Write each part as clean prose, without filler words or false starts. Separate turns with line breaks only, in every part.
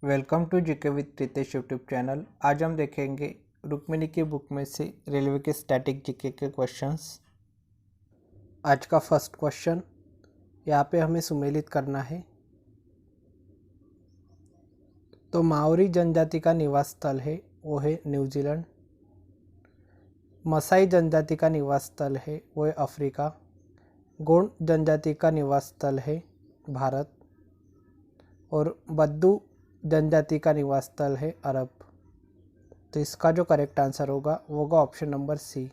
Welcome to GK with Pritesh YouTube channel. आज हम देखेंगे रुक्मिणी की बुक में से रेलवे के स्टैटिक जीके के क्वेश्चंस। आज का फर्स्ट क्वेश्चन यहाँ पे हमें सुमेलित करना है। तो माओरी जनजाति का निवास स्थल है वो है न्यूजीलैंड। मसाई जनजाति का निवास स्थल है वो है अफ्रीका। गोंड जनजाति का निवास स्थल है भारत। और बद्दू जनजाति का निवास स्थल है अरब। तो इसका जो करेक्ट आंसर होगा वो होगा option number C.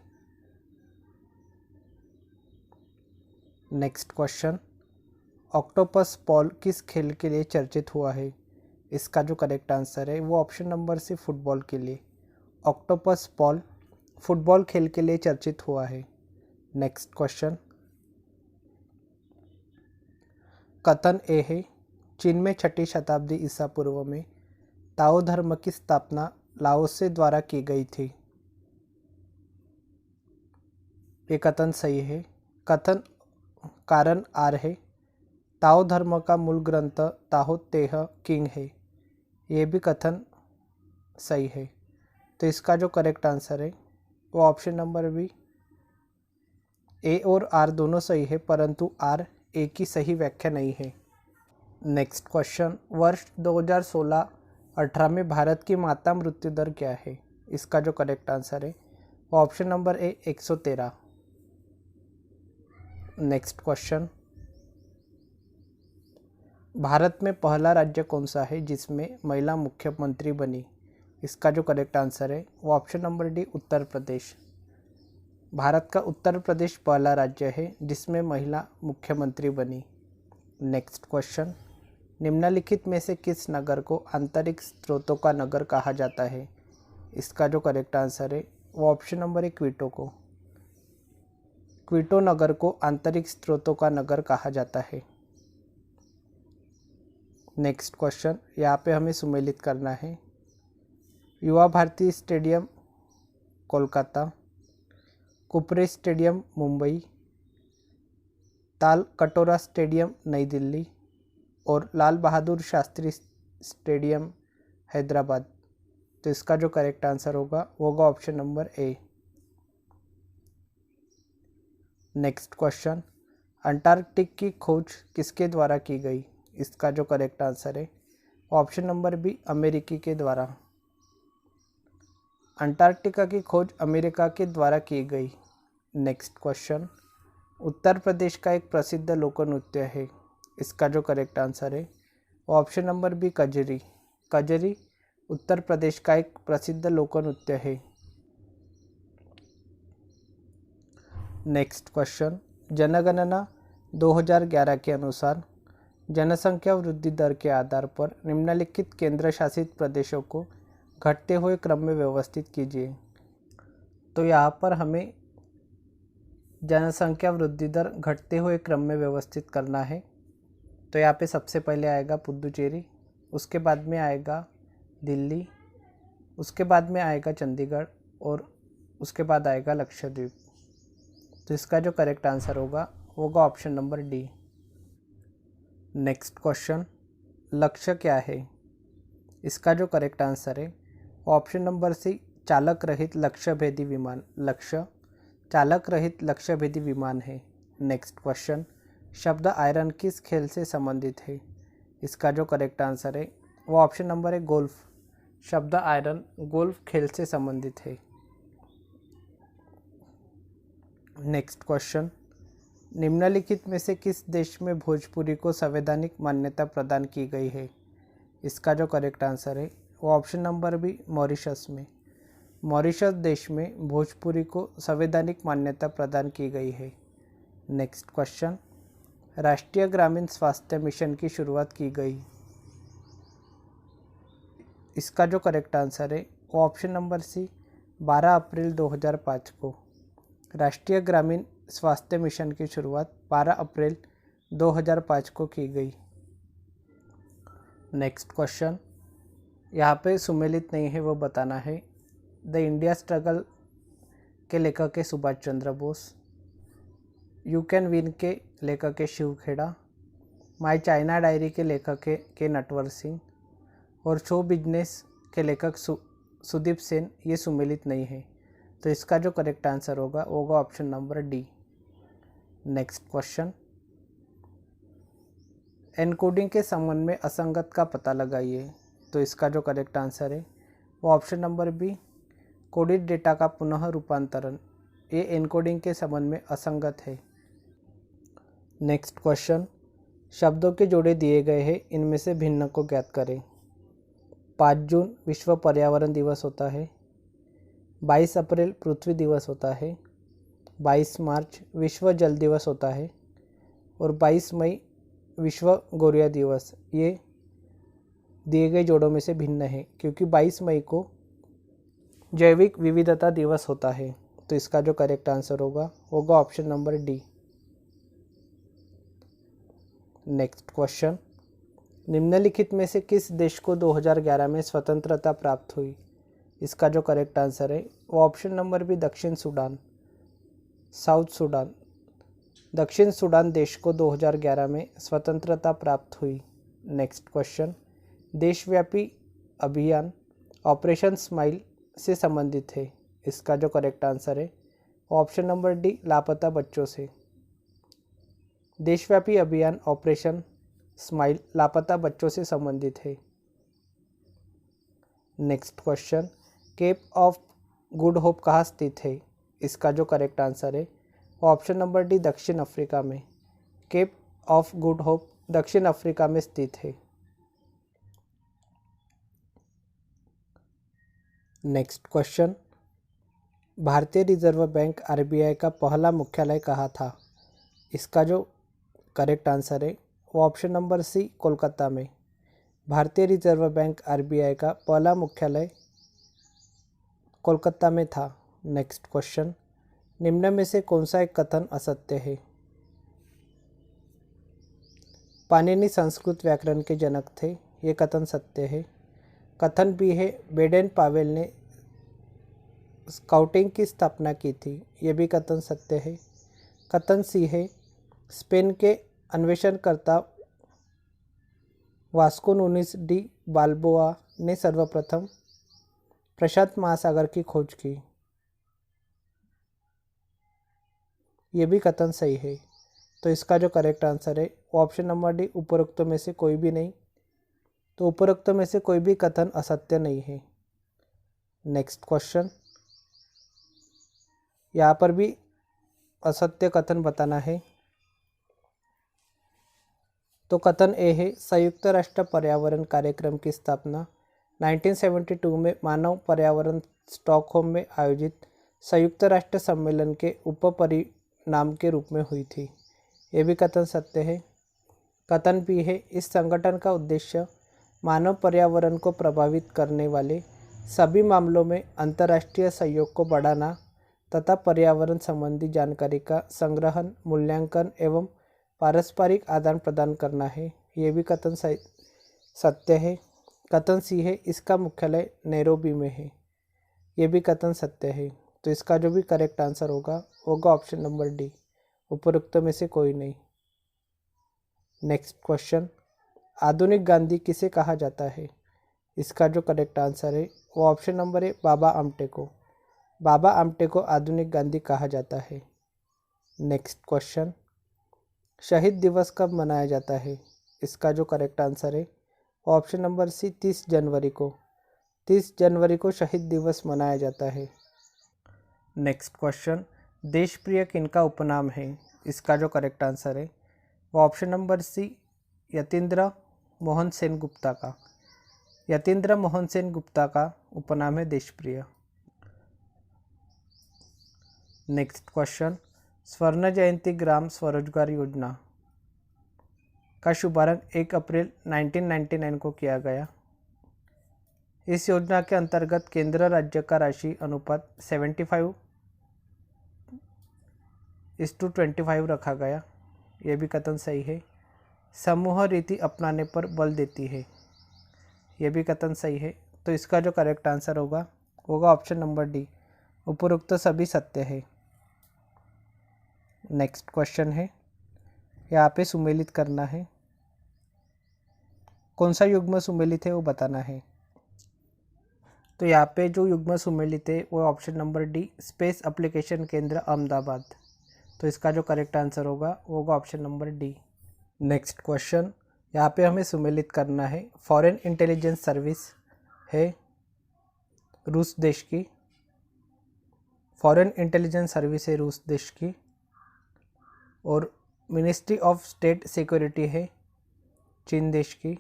Next question, octopus Paul किस खेल के लिए चर्चित हुआ है? इसका जो करेक्ट आंसर है वो ऑप्शन नंबर सी फुटबॉल के लिए। ऑक्टोपस पॉल फुटबॉल खेल के लिए चर्चित हुआ है। नेक्स्ट क्वेश्चन, कथन ए है चीन में 6ठी शताब्दी ईसा पूर्व में ताओ धर्म की स्थापना लाओसे द्वारा की गई थी। ये कथन सही है। कथन कारण आर है ताओ धर्म का मूल ग्रंथ ताओ तेह किंग है। ये भी कथन सही है। तो इसका जो करेक्ट आंसर है वो ऑप्शन नंबर बी। ए और आर दोनों सही है परंतु आर ए की सही व्याख्या नहीं है। नेक्स्ट क्वेश्चन, वर्ष 2016-18 में भारत की माता मृत्यु दर क्या है? इसका जो करेक्ट आंसर है वो ऑप्शन नंबर ए 113। नेक्स्ट क्वेश्चन, भारत में पहला राज्य कौन सा है जिसमें महिला मुख्यमंत्री बनी? इसका जो करेक्ट आंसर है वो option number D Uttar Pradesh. Bharat का उत्तर प्रदेश पहला राज्य है जिसमें महिला मुख्यमंत्री बनी। नेक्स्ट क्वेश्चन, निम्नलिखित में से किस नगर को आंतरिक स्रोतों का नगर कहा जाता है? इसका जो करेक्ट आंसर है वो ऑप्शन नंबर है क्वीटो को। क्वीटो नगर को आंतरिक स्रोतों का नगर कहा जाता है। नेक्स्ट क्वेश्चन, यहाँ पे हमें सुमेलित करना है। युवा भारती स्टेडियम कोलकाता, कुपरे स्टेडियम मुंबई, ताल कटोरा स्टेडियम नई दिल्ली और लाल बहादुर शास्त्री स्टेडियम हैदराबाद। तो इसका जो करेक्ट आंसर होगा वो होगा option number A. Next question, Antarctic की खोज किसके द्वारा की गई? इसका जो करेक्ट आंसर है ऑप्शन नंबर बी अमेरिकी के द्वारा। अंटार्कटिका की खोज अमेरिका के द्वारा की गई। नेक्स्ट क्वेश्चन, उत्तर प्रदेश का एक प्रसिद्ध लोक नृत्य है। इसका जो करेक्ट आंसर है वो option number B Kajri. Kajri Uttar Pradesh का एक प्रसिद्ध लोक नृत्य है। नेक्स्ट क्वेश्चन, जनगणना 2011 के अनुसार जनसंख्या वृद्धि दर के आधार पर निम्नलिखित केंद्र शासित प्रदेशों को घटते हुए क्रम में व्यवस्थित कीजिए। तो यहाँ पर हमें जनसंख्या वृद्धि दर घटते हुए क्रम में व्यवस्थित करना है। तो यहाँ पे सबसे पहले आएगा पुदुचेरी, उसके बाद में आएगा दिल्ली, उसके बाद में आएगा चंडीगढ़ और उसके बाद आएगा लक्षद्वीप। तो इसका जो करेक्ट आंसर होगा वो होगा option number D. Next question, लक्ष्य क्या है? इसका जो करेक्ट आंसर है ऑप्शन नंबर सी चालक रहित लक्ष्य भेदी विमान। लक्ष्य चालक रहित लक्ष्य भेदी विमान है। नेक्स्ट क्वेश्चन, शब्द आयरन किस खेल से संबंधित है? इसका जो करेक्ट आंसर है वो ऑप्शन नंबर है गोल्फ। शब्द आयरन गोल्फ खेल से संबंधित है। नेक्स्ट क्वेश्चन, निम्नलिखित में से किस देश में भोजपुरी को संवैधानिक मान्यता प्रदान की गई है? इसका जो करेक्ट आंसर है वो ऑप्शन नंबर बी मॉरिशस में। मॉरिशस देश में भोजपुरी को संवैधानिक मान्यता प्रदान की गई है। नेक्स्ट क्वेश्चन, राष्ट्रीय ग्रामीण स्वास्थ्य मिशन की शुरुआत की गई। इसका जो करेक्ट आंसर है वो ऑप्शन नंबर सी 12 अप्रैल 2005 को। राष्ट्रीय ग्रामीण स्वास्थ्य मिशन की शुरुआत 12 अप्रैल 2005 को की गई। नेक्स्ट क्वेश्चन, यहाँ पे सुमेलित नहीं है वो बताना है। द इंडिया स्ट्रगल के लेखक है Subhash Chandra Bose. You can win के लेखक है Shiv Khera. My China diary के लेखक है के नटवर सिंह और शो बिजनेस के लेखक सुदीप सेन ये सुमेलित नहीं है। तो इसका जो करेक्ट आंसर होगा वो होगा option number D. Next question, encoding के संबंध में असंगत का पता लगाइए। तो इसका जो करेक्ट आंसर है वो ऑप्शन नंबर बी, कोडित डेटा का पुनः रूपांतरण। ये एनकोडिंग के संबंध में असंगत है। नेक्स्ट क्वेश्चन, शब्दों के जोड़े दिए गए हैं, इनमें से भिन्न को ज्ञात करें। 5 जून विश्व पर्यावरण दिवस होता है, 22 अप्रैल पृथ्वी दिवस होता है, 22 मार्च विश्व जल दिवस होता है और 22 मई विश्व गौरैया दिवस। ये दिए गए जोड़ों में से भिन्न है क्योंकि 22 मई को जैविक विविधता दिवस होता है। तो इसका जो करेक्ट आंसर होगा option number D. Next question, निम्नलिखित में से किस देश को 2011 में स्वतंत्रता प्राप्त हुई? इसका जो करेक्ट आंसर है वो ऑप्शन नंबर बी, दक्षिण सूडान, साउथ सूडान। दक्षिण सूडान देश को 2011 में स्वतंत्रता प्राप्त हुई। नेक्स्ट क्वेश्चन, देशव्यापी अभियान ऑपरेशन स्माइल से संबंधित है। इसका जो करेक्ट आंसर है ऑप्शन नंबर डी, लापता बच्चों से। देशव्यापी अभियान ऑपरेशन स्माइल लापता बच्चों से संबंधित है। Next question, Cape of Good Hope कहाँ स्थित है? इसका जो करेक्ट आंसर है ऑप्शन नंबर डी, दक्षिण अफ्रीका में। केप ऑफ गुड होप दक्षिण अफ्रीका में स्थित है। नेक्स्ट क्वेश्चन, भारतीय रिजर्व बैंक आरबीआई का पहला मुख्यालय कहाँ था? इसका जो करेक्ट आंसर है वो ऑप्शन नंबर सी, कोलकाता में। भारतीय रिजर्व बैंक आरबीआई का पहला मुख्यालय कोलकाता में था। नेक्स्ट क्वेश्चन, निम्न में से कौन सा एक कथन असत्य है? पाणिनि संस्कृत व्याकरण के जनक थे, ये कथन सत्य है। कथन बी है, बेडेन पावेल ने स्काउटिंग की स्थापना की थी, ये भी कथन सत्य है। कथन सी है, स्पेन के अन्वेषणकर्ता वास्को नूनिस डी बाल्बोआ ने सर्वप्रथम प्रशांत महासागर की खोज की, ये भी कथन सही है। तो इसका जो करेक्ट आंसर है वो ऑप्शन नंबर डी, उपरोक्त में से कोई भी नहीं। तो उपरोक्त में से कोई भी कथन असत्य नहीं है। नेक्स्ट क्वेश्चन, यहाँ पर भी असत्य कथन बताना है। तो कथन ए है, संयुक्त राष्ट्र पर्यावरण कार्यक्रम की स्थापना 1972 में मानव पर्यावरण स्टॉकहोम में आयोजित संयुक्त राष्ट्र सम्मेलन के उपपरिणाम के रूप में हुई थी, ये भी कथन सत्य है। कथन बी है, इस संगठन का उद्देश्य मानव पर्यावरण को प्रभावित करने वाले सभी मामलों में अंतर्राष्ट्रीय सहयोग को बढ़ाना तथा पर्यावरण संबंधी जानकारी का संग्रहण, मूल्यांकन एवं पारस्परिक आदान प्रदान करना है, ये भी कथन सत्य है। कथन सी है, इसका मुख्यालय नैरोबी में है, ये भी कथन सत्य है। तो इसका जो भी करेक्ट आंसर होगा ऑप्शन नंबर डी, उपरोक्त में से कोई नहीं। नेक्स्ट क्वेश्चन, आधुनिक गांधी किसे कहा जाता है? इसका जो करेक्ट आंसर है वो ऑप्शन नंबर है, बाबा आमटे को। बाबा आमटे को आधुनिक गांधी कहा जाता है। नेक्स्ट क्वेश्चन, शहीद दिवस कब मनाया जाता है? इसका जो करेक्ट आंसर है ऑप्शन नंबर सी, 30 जनवरी को। 30 जनवरी को शहीद दिवस मनाया जाता है। नेक्स्ट क्वेश्चन, देशप्रिय किनका उपनाम है? इसका जो करेक्ट आंसर है वो option number C, Yatindra Mohan Sen Gupta का। यतीन्द्र मोहन सेन गुप्ता का उपनाम है देशप्रिय। नेक्स्ट क्वेश्चन, स्वर्ण जयंती ग्राम स्वरोजगार योजना का शुभारंभ 1 अप्रैल 1999 को किया गया। इस योजना के अंतर्गत केंद्र राज्य का राशि अनुपात 75:25 रखा गया, ये भी कथन सही है। समूह रीति अपनाने पर बल देती है, ये भी कथन सही है। तो इसका जो करेक्ट आंसर होगा ऑप्शन नंबर डी, उपरोक्त सभी सत्य है। नेक्स्ट क्वेश्चन है, यहाँ पे सुमेलित करना है। कौन सा युग्म सुमेलित है वो बताना है। तो यहाँ पे जो युग्म सुमेलित है वो option number D, space application केंद्र अहमदाबाद। तो इसका जो करेक्ट आंसर होगा वो होगा option number D. Next question, यहाँ पे हमें सुमेलित करना है। फॉरेन इंटेलिजेंस सर्विस है रूस देश की, फॉरेन इंटेलिजेंस सर्विस है रूस देश की, और मिनिस्ट्री ऑफ स्टेट सिक्योरिटी है चीन देश की,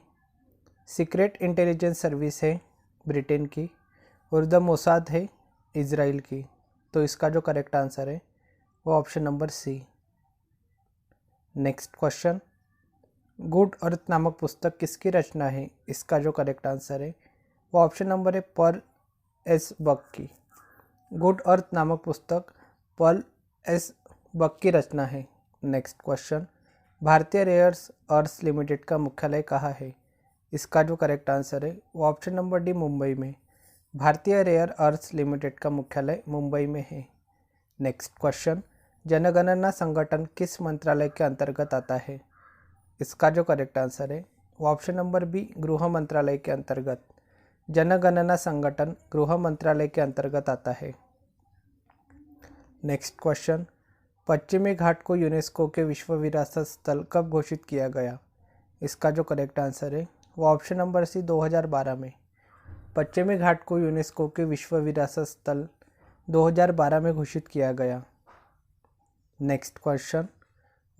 सीक्रेट इंटेलिजेंस सर्विस है ब्रिटेन की, और द मोसाद है इज़राइल की। तो इसका जो करेक्ट आंसर है वो option number C. Next question, good earth नामक पुस्तक किसकी रचना है? इसका जो करेक्ट आंसर है वो ऑप्शन नंबर है पर्ल एस बक की। गुड अर्थ नामक पुस्तक पर्ल एस बक की रचना है। नेक्स्ट क्वेश्चन, भारतीय रेयर्स अर्थ लिमिटेड का मुख्यालय कहाँ है? इसका जो करेक्ट आंसर है वो ऑप्शन नंबर डी, मुंबई में। भारतीय रेयर अर्थ लिमिटेड का मुख्यालय मुंबई में है। नेक्स्ट क्वेश्चन, जनगणना संगठन किस मंत्रालय के अंतर्गत आता है? इसका जो करेक्ट आंसर है वो ऑप्शन नंबर बी, गृह मंत्रालय के अंतर्गत। जनगणना संगठन गृह मंत्रालय के अंतर्गत आता है। नेक्स्ट क्वेश्चन, पश्चिमी घाट को यूनेस्को के विश्व विरासत स्थल कब घोषित किया गया? इसका जो करेक्ट आंसर है वो ऑप्शन नंबर सी, 2012 में। पश्चिमी घाट को यूनेस्को के विश्व विरासत स्थल 2012 में घोषित किया गया। नेक्स्ट क्वेश्चन,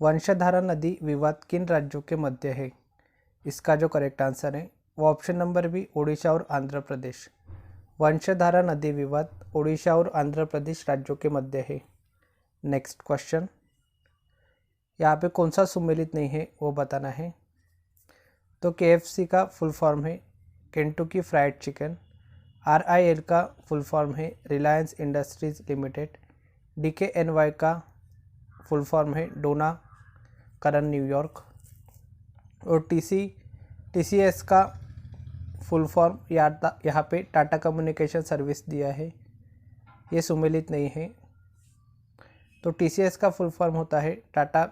वंशधारा नदी विवाद किन राज्यों के मध्य है? इसका जो करेक्ट आंसर है वो ऑप्शन नंबर बी, ओडिशा और आंध्र प्रदेश। वंशधारा नदी विवाद ओडिशा और आंध्र प्रदेश राज्यों के मध्य है। नेक्स्ट क्वेश्चन, यहाँ पे कौन सा सुमेलित नहीं है वो बताना है। तो KFC का फुल फॉर्म है केंटुकी फ्राइड चिकन, RIL का फुल फॉर्म है रिलायंस इंडस्ट्रीज लिमिटेड, DKNY का फुल फॉर्म है डोना करन न्यूयॉर्क, और TCS का फुल फॉर्म यहाँ पे टाटा कम्युनिकेशन सर्विस दिया है, ये सुमेलित नहीं है। तो TCS का फुल फॉर्म होता है टाटा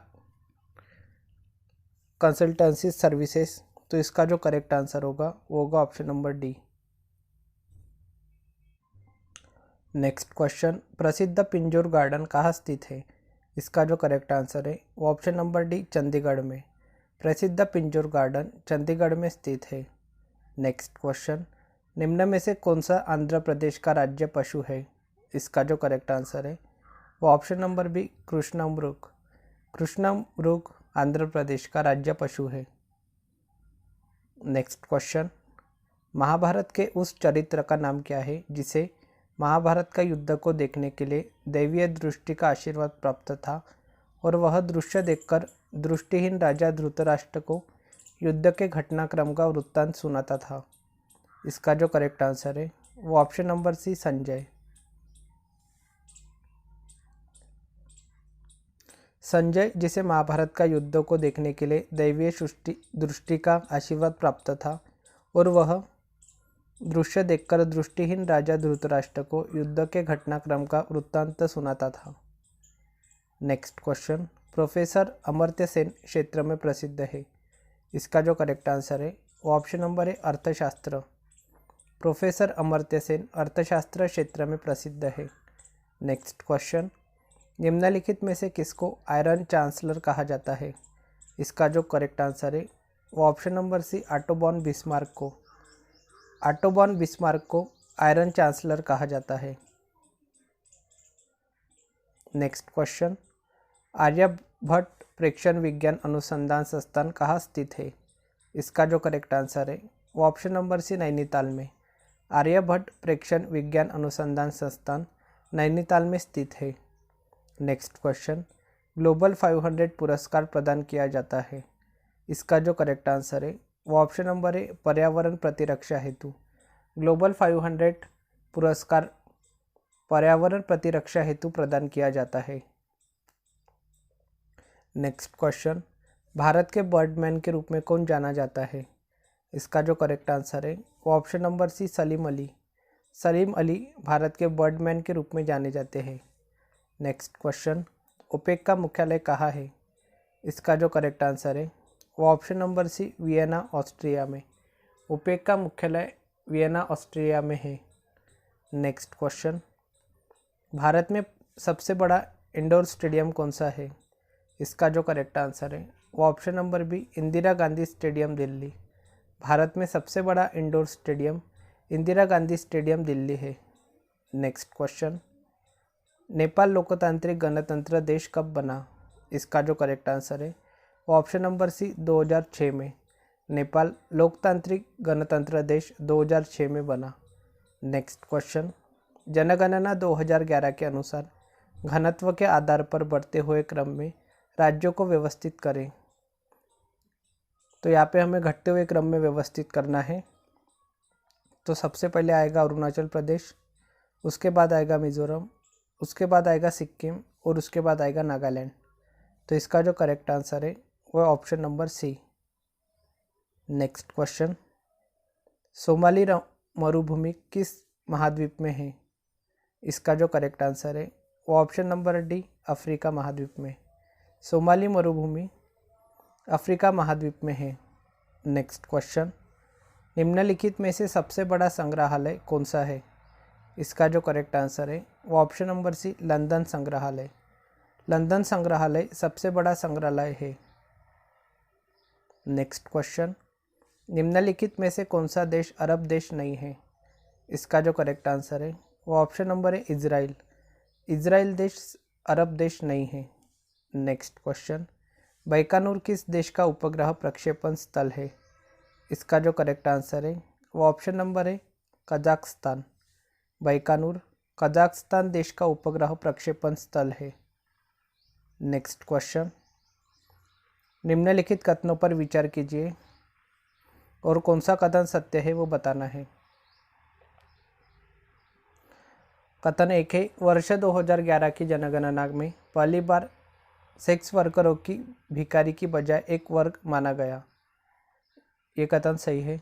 कंसल्टेंसी सर्विसेज। तो इसका जो करेक्ट आंसर होगा वो होगा option number D. Next question, प्रसिद्ध पिंजौर गार्डन कहाँ स्थित है? इसका जो करेक्ट आंसर है वो ऑप्शन नंबर डी, चंडीगढ़ में। प्रसिद्ध पिंजौर गार्डन चंडीगढ़ में स्थित है। नेक्स्ट क्वेश्चन, निम्न में से कौन सा आंध्र प्रदेश का राज्य पशु है? इसका जो करेक्ट आंसर है वो option number B, कृष्णमृग। कृष्णमृग Andhra Pradesh का राज्य पशु है। नेक्स्ट क्वेश्चन, महाभारत के उस चरित्र का नाम क्या है जिसे महाभारत का युद्ध को देखने के लिए दैवीय दृष्टि का आशीर्वाद प्राप्त था और वह दृश्य देखकर दृष्टिहीन राजा धृतराष्ट्र को युद्ध के घटनाक्रम का वृत्तांत सुनाता था? इसका जो करेक्ट आंसर है वो option number C, Sanjay. Sanjay, जिसे महाभारत का युद्ध को देखने के लिए दैवीय दृष्टि का आशीर्वाद प्राप्त था और वह दृश्य देखकर दृष्टिहीन राजा धृतराष्ट्र को युद्ध के घटनाक्रम का वृत्तांत सुनाता था। Next question, professor Amartya Sen क्षेत्र में प्रसिद्ध है। इसका जो करेक्ट आंसर है वो ऑप्शन नंबर है, अर्थशास्त्र। प्रोफेसर अमर्त्य सेन अर्थशास्त्र क्षेत्र में प्रसिद्ध है। नेक्स्ट क्वेश्चन, निम्नलिखित में से किसको आयरन चांसलर कहा जाता है? इसका जो करेक्ट आंसर है वो option number C, Otto von Bismarck को। ऑटो बॉन बिस्मार्क को आयरन चांसलर कहा जाता है। नेक्स्ट क्वेश्चन, आर्यभट्ट प्रेक्षण विज्ञान अनुसंधान संस्थान कहाँ स्थित है? इसका जो करेक्ट आंसर है वो ऑप्शन नंबर सी, नैनीताल में। आर्यभट्ट प्रेक्षण विज्ञान अनुसंधान संस्थान नैनीताल में स्थित है। नेक्स्ट क्वेश्चन, ग्लोबल 500 पुरस्कार प्रदान किया जाता है। इसका जो करेक्ट आंसर है वो ऑप्शन नंबर है, पर्यावरण प्रतिरक्षा हेतु। ग्लोबल 500 पुरस्कार पर्यावरण प्रतिरक्षा हेतु प्रदान किया जाता है। नेक्स्ट क्वेश्चन, भारत के बर्डमैन के रूप में कौन जाना जाता है? इसका जो करेक्ट आंसर है वो option number C, Salim Ali. Salim Ali Bharat के बर्डमैन के रूप में जाने जाते हैं। नेक्स्ट क्वेश्चन, ओपेक का मुख्यालय कहाँ है? इसका जो करेक्ट आंसर है वो option number C, Vienna Austria में। ओपेक का मुख्यालय वियना ऑस्ट्रिया में है। नेक्स्ट क्वेश्चन, भारत में सबसे बड़ा इंडोर स्टेडियम कौन सा है? इसका जो करेक्ट आंसर है वो option number B, Indira Gandhi stadium Delhi. Bharat में सबसे बड़ा indoor stadium Indira Gandhi stadium Delhi है। नेक्स्ट क्वेश्चन, नेपाल लोकतांत्रिक गणतंत्र देश कब बना? इसका जो करेक्ट आंसर है वो ऑप्शन नंबर सी, 2006 में। नेपाल लोकतांत्रिक गणतंत्र देश 2006 में बना। नेक्स्ट क्वेश्चन, जनगणना 2011 के अनुसार घनत्व के आधार पर बढ़ते हुए क्रम में राज्यों को व्यवस्थित करें। तो यहाँ पे हमें घटते हुए क्रम में व्यवस्थित करना है। तो सबसे पहले आएगा अरुणाचल प्रदेश, उसके बाद आएगा मिजोरम, उसके बाद आएगा सिक्किम और उसके बाद आएगा नागालैंड। तो इसका जो करेक्ट आंसर है वो option number C. Next question, Somali मरुभूमि किस महाद्वीप में है? इसका जो करेक्ट आंसर है वो ऑप्शन नंबर डी, अफ्रीका महाद्वीप में। सोमाली मरुभूमि अफ्रीका महाद्वीप में है। नेक्स्ट क्वेश्चन, निम्नलिखित में से सबसे बड़ा संग्रहालय कौन सा है? इसका जो करेक्ट आंसर है वो ऑप्शन नंबर सी, लंदन संग्रहालय। लंदन संग्रहालय सबसे बड़ा संग्रहालय है। नेक्स्ट क्वेश्चन, निम्नलिखित में से कौन सा देश अरब देश नहीं है? इसका जो करेक्ट आंसर है वो ऑप्शन नंबर है, इजराइल। इजराइल देश अरब देश नहीं है। नेक्स्ट क्वेश्चन, बैकानूर किस देश का उपग्रह प्रक्षेपण स्थल है? इसका जो करेक्ट आंसर है वो ऑप्शन नंबर है, कजाकिस्तान। बैकानूर कजाकिस्तान देश का उपग्रह प्रक्षेपण स्थल है। नेक्स्ट क्वेश्चन, निम्नलिखित कथनों पर विचार कीजिए और कौन सा कथन सत्य है वो बताना है। कथन 1 है, वर्ष 2011 की जनगणना में पहली बार सेक्स वर्करों की भिखारी की बजाय एक वर्ग माना गया। ये कथन सही है।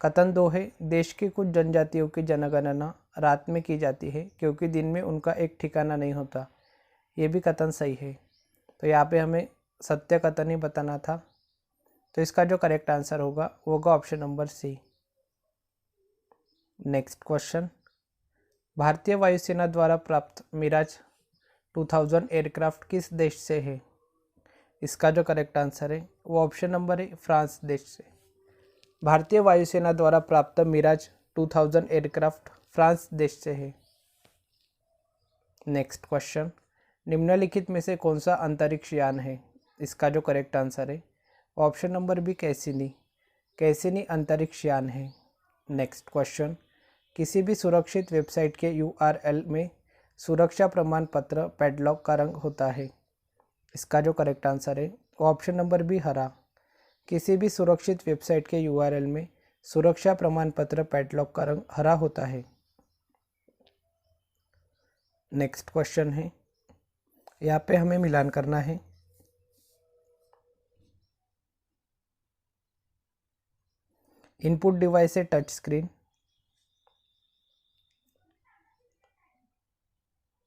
कथन 2 है, देश की कुछ जनजातियों की जनगणना रात में की जाती है क्योंकि दिन में उनका एक ठिकाना नहीं होता। ये भी कथन सही है। तो यहाँ पे हमें सत्य कथन ही बताना था। तो इसका जो करेक्ट आंसर होगा वो होगा option number C. Next question, भारतीय वायुसेना द्वारा प्राप्त मिराज 2000 एयरक्राफ्ट किस देश से है? इसका जो करेक्ट आंसर है वो ऑप्शन नंबर है, फ्रांस देश से। भारतीय वायुसेना द्वारा प्राप्त मिराज 2000 एयरक्राफ्ट फ्रांस देश से है। नेक्स्ट क्वेश्चन, निम्नलिखित में से कौन सा अंतरिक्ष यान है? इसका जो करेक्ट आंसर है option number B, Cassini. Cassini अंतरिक्ष यान है। नेक्स्ट क्वेश्चन, किसी भी सुरक्षित वेबसाइट के URL में सुरक्षा प्रमाण पत्र पैडलॉक का रंग होता है। इसका जो करेक्ट आंसर है वो ऑप्शन नंबर बी, हरा। किसी भी सुरक्षित वेबसाइट के URL में सुरक्षा प्रमाण पत्र पैडलॉक का रंग हरा होता है। नेक्स्ट क्वेश्चन है, यहाँ पे हमें मिलान करना है। इनपुट डिवाइस है टच स्क्रीन,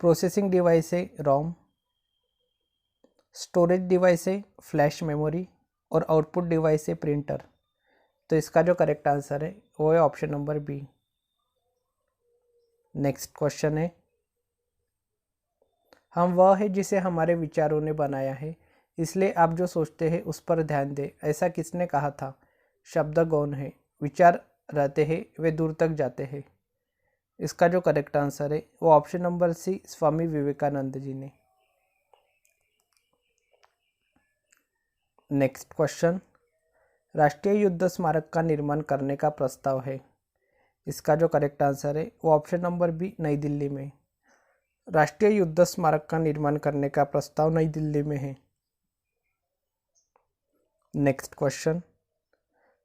प्रोसेसिंग डिवाइस है रोम, स्टोरेज डिवाइस है फ्लैश मेमोरी और आउटपुट डिवाइस है प्रिंटर। तो इसका जो करेक्ट आंसर है वो है option number B. Next question है, हम वह है जिसे हमारे विचारों ने बनाया है, इसलिए आप जो सोचते हैं उस पर ध्यान दें, ऐसा किसने कहा था? शब्द गौण है, विचार रहते हैं वे दूर तक जाते हैं। इसका जो करेक्ट आंसर है वो ऑप्शन नंबर सी, स्वामी विवेकानंद जी ने। नेक्स्ट क्वेश्चन, राष्ट्रीय युद्ध स्मारक का निर्माण करने का प्रस्ताव है। इसका जो करेक्ट आंसर है वो ऑप्शन नंबर बी, नई दिल्ली में। राष्ट्रीय युद्ध स्मारक का निर्माण करने का प्रस्ताव नई दिल्ली में है। नेक्स्ट क्वेश्चन,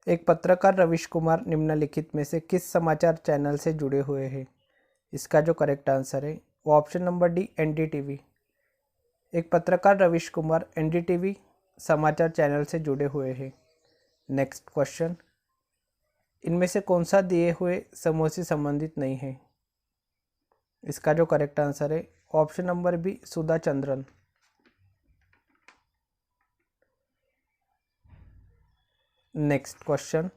एक पत्रकार रवीश कुमार निम्नलिखित में से किस समाचार चैनल से जुड़े हुए हैं? इसका जो करेक्ट आंसर है वो ऑप्शन नंबर डी, NDTV। एक पत्रकार रवीश कुमार NDTV समाचार चैनल से जुड़े हुए हैं। नेक्स्ट क्वेश्चन, इनमें से कौन सा दिए हुए समूह से संबंधित नहीं है? इसका जो करेक्ट आंसर है option number B, Sudha Chandran. Next question,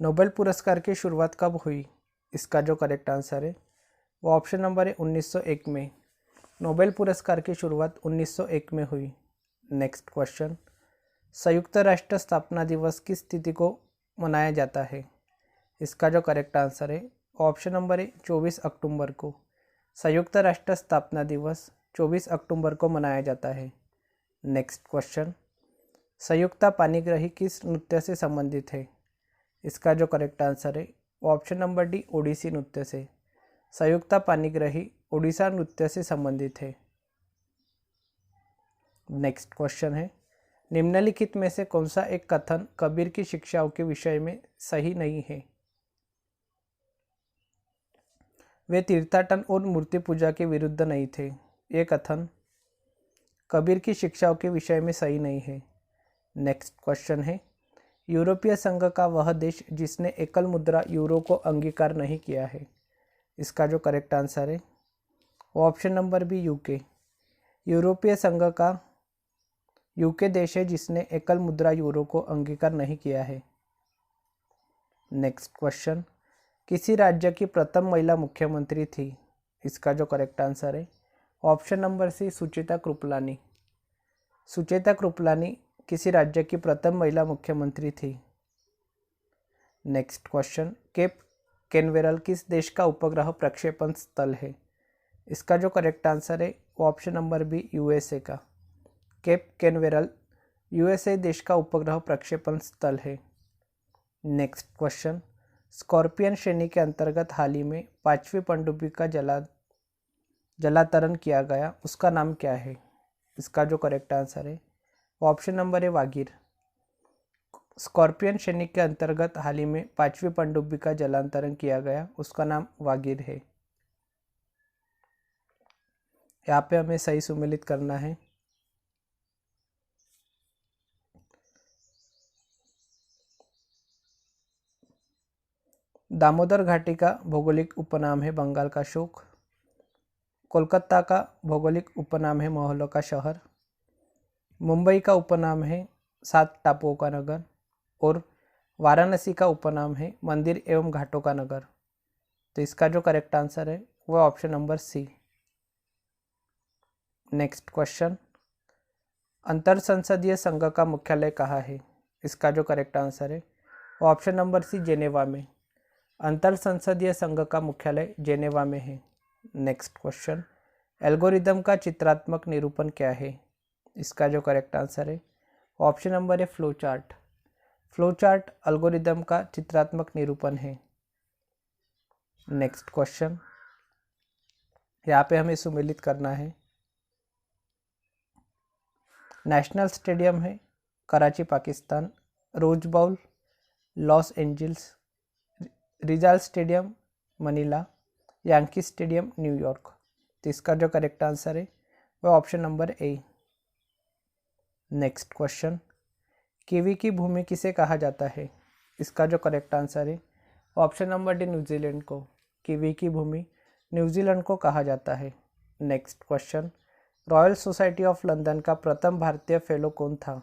Nobel पुरस्कार की शुरुआत कब हुई? इसका जो करेक्ट आंसर है वो ऑप्शन नंबर है 1901 में। नोबेल पुरस्कार की शुरुआत 1901 में हुई। नेक्स्ट क्वेश्चन, संयुक्त राष्ट्र स्थापना दिवस किस तिथि को मनाया जाता है? इसका जो करेक्ट आंसर है ऑप्शन नंबर है 24 अक्टूबर को। संयुक्त राष्ट्र स्थापना दिवस 24 अक्टूबर को मनाया जाता है। नेक्स्ट क्वेश्चन, संयुक्ता पाणिग्राही किस नृत्य से संबंधित है? इसका जो करेक्ट आंसर है ऑप्शन नंबर डी ओडिसी नृत्य से। संयुक्ता पाणिग्राही ओडिशा नृत्य से संबंधित है। नेक्स्ट क्वेश्चन है, निम्नलिखित में से कौन सा एक कथन कबीर की शिक्षाओं के विषय में सही नहीं है? वे तीर्थाटन और मूर्ति पूजा के विरुद्ध नहीं थे। ये कथन कबीर की शिक्षाओं के विषय में सही नहीं है। नेक्स्ट क्वेश्चन है, यूरोपीय संघ का वह देश जिसने एकल मुद्रा यूरो को अंगीकार नहीं किया है? इसका जो करेक्ट आंसर है वो ऑप्शन नंबर बी यूके। यूरोपीय संघ का यूके देश है जिसने एकल मुद्रा यूरो को अंगीकार नहीं किया है। नेक्स्ट क्वेश्चन, किसी राज्य की प्रथम महिला मुख्यमंत्री थी? इसका जो करेक्ट आंसर है option number C Sucheta Kriplani. Sucheta Kriplani किसी राज्य की प्रथम महिला मुख्यमंत्री थी। नेक्स्ट क्वेश्चन, केप कैनवेरल किस देश का उपग्रह प्रक्षेपण स्थल है? इसका जो करेक्ट आंसर है वो ऑप्शन नंबर बी यूएसए का। केप कैनवेरल यूएसए देश का उपग्रह प्रक्षेपण स्थल है। नेक्स्ट क्वेश्चन, स्कॉर्पियन श्रेणी के अंतर्गत हाल ही में 5वीं पनडुब्बी का जलातरण किया गया, उसका नाम क्या है? इसका जो करेक्ट आंसर है ऑप्शन नंबर है वागीर। स्कॉर्पियन श्रेणी के अंतर्गत हाल ही में 5वीं पनडुब्बी का जलांतरण किया गया, उसका नाम वागीर है। यहाँ पे हमें सही सुमेलित करना है। दामोदर घाटी का भौगोलिक उपनाम है बंगाल का शोक। कोलकाता का भौगोलिक उपनाम है मोहल्लों का शहर। मुंबई का उपनाम है 7 टापुओं का नगर। और वाराणसी का उपनाम है मंदिर एवं घाटों का नगर। तो इसका जो करेक्ट आंसर है वह option number C. Next question, अंतर संसदीय संघ का मुख्यालय कहाँ है? इसका जो करेक्ट आंसर है वो ऑप्शन नंबर सी जेनेवा में। अंतर संसदीय संघ का मुख्यालय जेनेवा में है। नेक्स्ट क्वेश्चन, एल्गोरिदम का चित्रात्मक निरूपण क्या है? इसका जो करेक्ट आंसर है ऑप्शन नंबर है flow chart. Flow chart algorithm का चित्रात्मक निरूपण है। नेक्स्ट क्वेश्चन, यहाँ पे हमें सुमेलित करना है। नेशनल स्टेडियम है Karachi Pakistan, rose bowl Los Angeles, Rizal stadium Manila, Yankee stadium New York. तो इसका जो करेक्ट आंसर है वह option number A. Next question, kiwi की भूमि किसे कहा जाता है? इसका जो करेक्ट आंसर है ऑप्शन नंबर डी न्यूजीलैंड को। कीवी की भूमि न्यूजीलैंड को कहा जाता है। Next question, royal society of London का प्रथम भारतीय फेलो कौन था?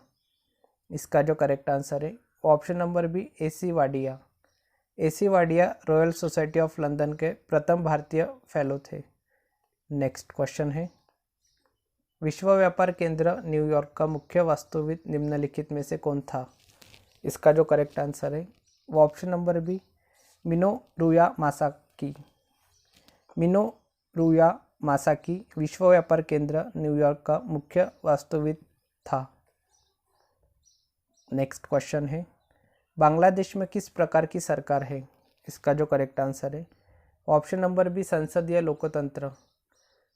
इसका जो करेक्ट आंसर है option number B AC Wadia. AC Wadia Royal society of London के प्रथम भारतीय फेलो थे। नेक्स्ट क्वेश्चन है, विश्व व्यापार केंद्र न्यूयॉर्क का मुख्य वास्तुविद निम्नलिखित में से कौन था? इसका जो करेक्ट आंसर है वो option number B Minoru Masaki. Minoru Masaki विश्व व्यापार केंद्र न्यूयॉर्क का मुख्य वास्तुविद था। नेक्स्ट क्वेश्चन है, बांग्लादेश में किस प्रकार की सरकार है? इसका जो करेक्ट आंसर है ऑप्शन नंबर बी संसदीय लोकतंत्र।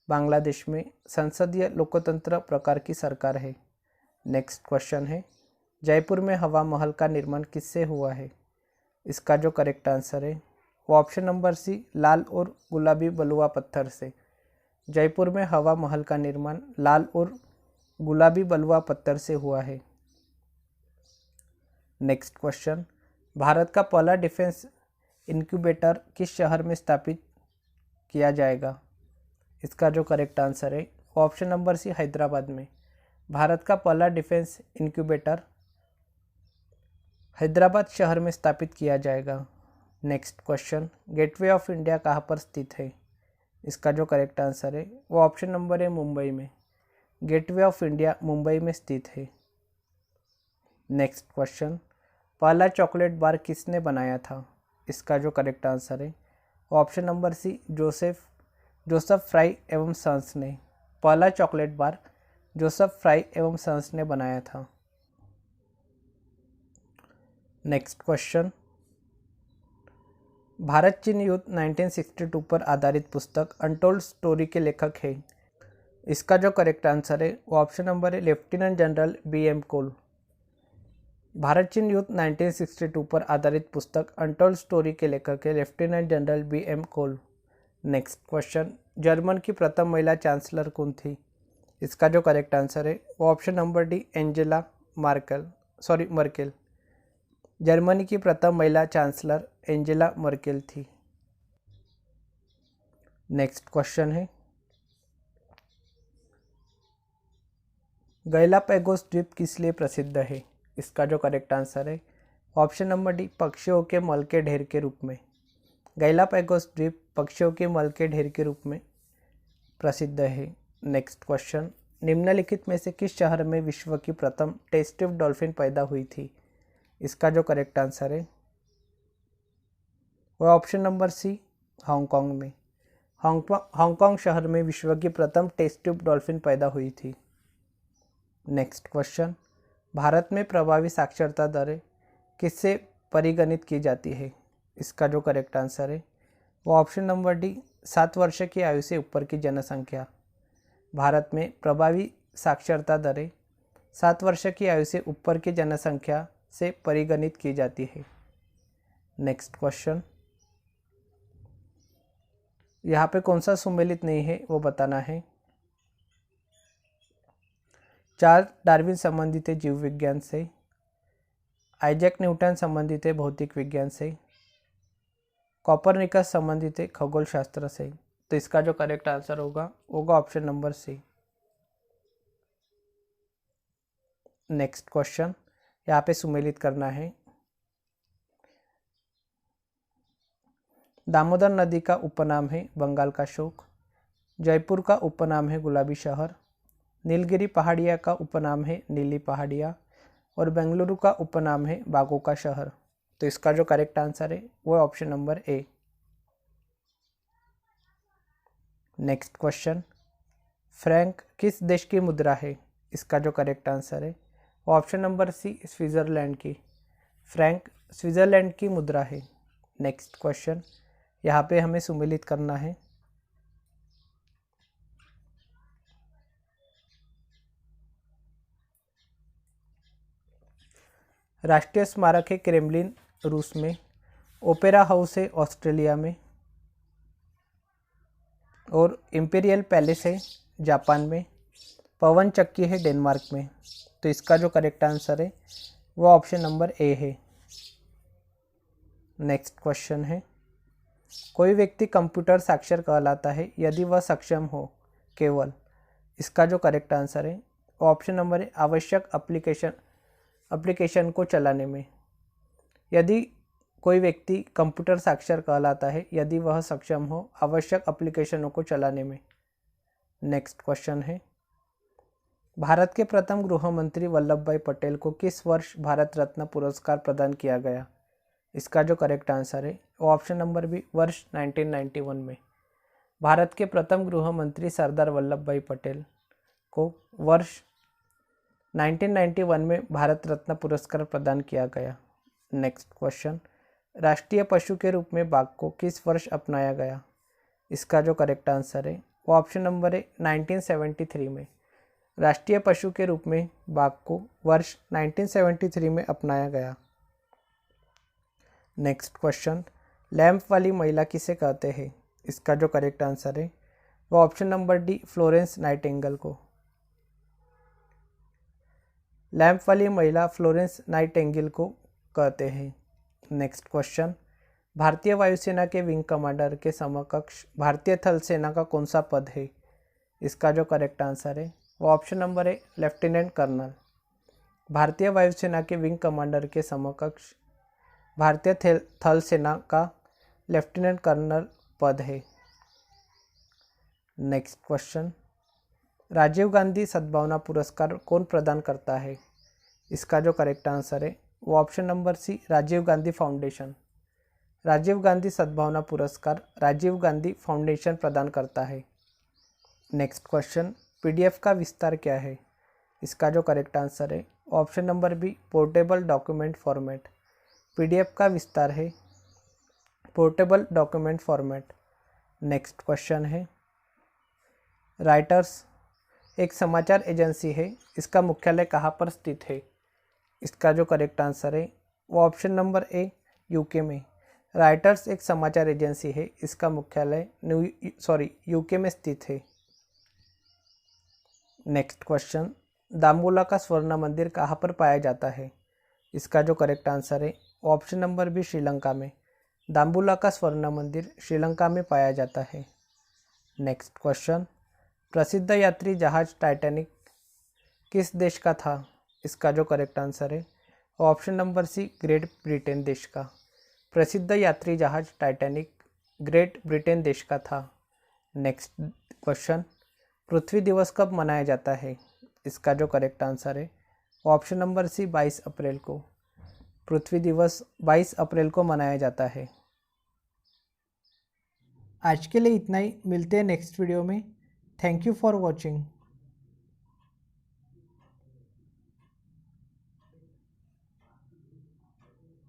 बांग्लादेश में संसदीय लोकतंत्र प्रकार की सरकार है। नेक्स्ट क्वेश्चन है, जयपुर में हवा महल का निर्माण किससे हुआ है? इसका जो करेक्ट आंसर है वो ऑप्शन नंबर सी लाल और गुलाबी बलुआ पत्थर से। जयपुर में हवा महल का निर्माण लाल और गुलाबी बलुआ पत्थर से हुआ है। नेक्स्ट क्वेश्चन, भारत का पहला डिफेंस इनक्यूबेटर किस शहर में स्थापित किया जाएगा? इसका जो करेक्ट आंसर है ऑप्शन नंबर सी हैदराबाद में। भारत का पहला डिफेंस इनक्यूबेटर हैदराबाद शहर में स्थापित किया जाएगा। Next question, gateway of India कहाँ पर स्थित है? इसका जो करेक्ट आंसर है वो ऑप्शन नंबर है मुंबई में। गेटवे ऑफ इंडिया मुंबई में स्थित है। नेक्स्ट क्वेश्चन, पहला चॉकलेट बार किसने बनाया था? इसका जो करेक्ट आंसर है वो option number C, Joseph Fry एवं सन्स ने। पहला चॉकलेट बार जोसेफ फ्राई एवं सन्स ने बनाया था। नेक्स्ट क्वेश्चन, भारत चीन युद्ध 1962 पर आधारित पुस्तक अनटोल्ड स्टोरी के लेखक हैं। इसका जो करेक्ट आंसर है वो ऑप्शन नंबर है लेफ्टिनेंट जनरल बी.एम. कोल। भारत चीन युद्ध 1962 पर आधारित पुस्तक अनटोल्ड स्टोरी के लेखक है लेफ्टिनेंट जनरल बी.एम. कोल। नेक्स्ट क्वेश्चन, जर्मन की प्रथम महिला चांसलर कौन थी? इसका जो करेक्ट आंसर है वो option number D, Angela Merkel. Germany की प्रथम महिला चांसलर एंजेला मर्केल थी। नेक्स्ट क्वेश्चन है, गैलापागोस द्वीप किस लिए प्रसिद्ध है? इसका जो करेक्ट आंसर है ऑप्शन नंबर डी, पक्षियों के मल के ढेर के रूप में। गैलापागोस द्वीप पक्षियों के मल के ढेर के रूप में प्रसिद्ध है। नेक्स्ट क्वेश्चन, निम्नलिखित में से किस शहर में विश्व की प्रथम टेस्ट ट्यूब डॉल्फिन पैदा हुई थी? इसका जो करेक्ट आंसर है वह ऑप्शन नंबर सी, हांगकांग में। हांगकांग शहर में विश्व की प्रथम टेस्ट ट्यूब डॉल्फिन पैदा हुई थी। नेक्स्ट क्वेश्चन, भारत में प्रभावी साक्षरता दर किससे परिगणित की जाती है? इसका जो करेक्ट आंसर है वो ऑप्शन नंबर डी, 7 वर्ष की आयु से ऊपर की जनसंख्या। भारत में प्रभावी साक्षरता दरें 7 वर्ष की आयु से ऊपर की जनसंख्या से परिगणित की जाती है। नेक्स्ट क्वेश्चन, यहाँ पे कौन सा सुमेलित नहीं है वो बताना है। चार्ल्स डार्विन संबंधित है जीव विज्ञान से, आइजैक न्यूटन संबंधित है भौतिक विज्ञान से, कोपरनिकस संबंधित है खगोल शास्त्र से। तो इसका जो करेक्ट आंसर होगा option number C. Next question, यहाँ पे सुमेलित करना है। दामोदर नदी का उपनाम है बंगाल का शोक। जयपुर का उपनाम है गुलाबी शहर। नीलगिरी पहाड़िया का उपनाम है नीली पहाड़िया। और बेंगलुरु का उपनाम है बागों का शहर। तो इसका जो करेक्ट आंसर है वो है option number A. Next question, Frank किस देश की मुद्रा है? इसका जो करेक्ट आंसर है वो ऑप्शन नंबर सी, स्विट्जरलैंड की। फ्रैंक स्विट्जरलैंड की मुद्रा है। नेक्स्ट क्वेश्चन, यहाँ पे हमें सुमेलित करना है। राष्ट्रीय स्मारक है क्रेमलिन रूस में, ओपेरा हाउस है ऑस्ट्रेलिया में, और इंपीरियल पैलेस है जापान में, पवन चक्की है डेनमार्क में। तो इसका जो करेक्ट आंसर है वो ऑप्शन नंबर ए है। नेक्स्ट क्वेश्चन है, कोई व्यक्ति कंप्यूटर साक्षर कहलाता है यदि वह सक्षम हो केवल। इसका जो करेक्ट आंसर है वो ऑप्शन नंबर है, आवश्यक एप्लीकेशन को चलाने में। यदि कोई व्यक्ति कंप्यूटर साक्षर कहलाता है यदि वह सक्षम हो आवश्यक एप्लीकेशनों को चलाने में। नेक्स्ट क्वेश्चन है, भारत के प्रथम गृह मंत्री वल्लभ भाई पटेल को किस वर्ष भारत रत्न पुरस्कार प्रदान किया गया? इसका जो करेक्ट आंसर है वो ऑप्शन नंबर बी, वर्ष 1991 में। भारत के प्रथम गृह मंत्री सरदार वल्लभ भाई पटेल को वर्ष 1991 में भारत रत्न पुरस्कार प्रदान किया गया। नेक्स्ट क्वेश्चन, राष्ट्रीय पशु के रूप में बाघ को किस वर्ष अपनाया गया? इसका जो करेक्ट आंसर है वो ऑप्शन नंबर है 1973 में। राष्ट्रीय पशु के रूप में बाघ को वर्ष 1973 में अपनाया गया। नेक्स्ट क्वेश्चन, लैंप वाली महिला किसे कहते हैं? इसका जो करेक्ट आंसर है वो option number D, Florence Nightingale को। लैंप वाली महिला फ्लोरेंस नाइटिंगेल को कहते हैं। नेक्स्ट क्वेश्चन, भारतीय वायुसेना के विंग कमांडर के समकक्ष भारतीय थल सेना का कौन सा पद है? इसका जो करेक्ट आंसर है वो ऑप्शन नंबर है, लेफ्टिनेंट कर्नल। भारतीय वायुसेना के विंग कमांडर के समकक्ष भारतीय थल सेना का लेफ्टिनेंट कर्नल पद है। नेक्स्ट क्वेश्चन, राजीव गांधी सद्भावना पुरस्कार कौन प्रदान करता है? इसका जो करेक्ट आंसर है वो option number C, Rajiv Gandhi Foundation. Rajiv Gandhi Sadbhavana पुरस्कार राजीव गांधी फाउंडेशन प्रदान करता है। नेक्स्ट क्वेश्चन, पीडीएफ का विस्तार क्या है? इसका जो करेक्ट आंसर है option number B, portable document format. PDF का विस्तार है portable document format. Next question है, रॉयटर्स एक समाचार एजेंसी है, इसका मुख्यालय कहाँ पर स्थित है? इसका जो करेक्ट आंसर है वो ऑप्शन नंबर ए, यूके में। रॉयटर्स एक समाचार एजेंसी है, इसका मुख्यालय यूके में स्थित है। नेक्स्ट क्वेश्चन, दाम्बुला का स्वर्ण मंदिर कहाँ पर पाया जाता है? इसका जो करेक्ट आंसर है ऑप्शन नंबर बी, श्रीलंका में। दाम्बुला का स्वर्ण मंदिर श्रीलंका में पाया जाता है। नेक्स्ट क्वेश्चन, प्रसिद्ध यात्री जहाज टाइटैनिक किस देश का था? इसका जो करेक्ट आंसर है option number C, Great Britain देश का। प्रसिद्ध यात्री जहाज टाइटैनिक ग्रेट ब्रिटेन देश का था। नेक्स्ट क्वेश्चन, पृथ्वी दिवस कब मनाया जाता है? इसका जो करेक्ट आंसर है ऑप्शन नंबर सी, 22 अप्रैल को। पृथ्वी दिवस 22 अप्रैल को मनाया जाता है। आज के लिए इतना ही, मिलते हैं नेक्स्ट वीडियो में। Thank you for watching.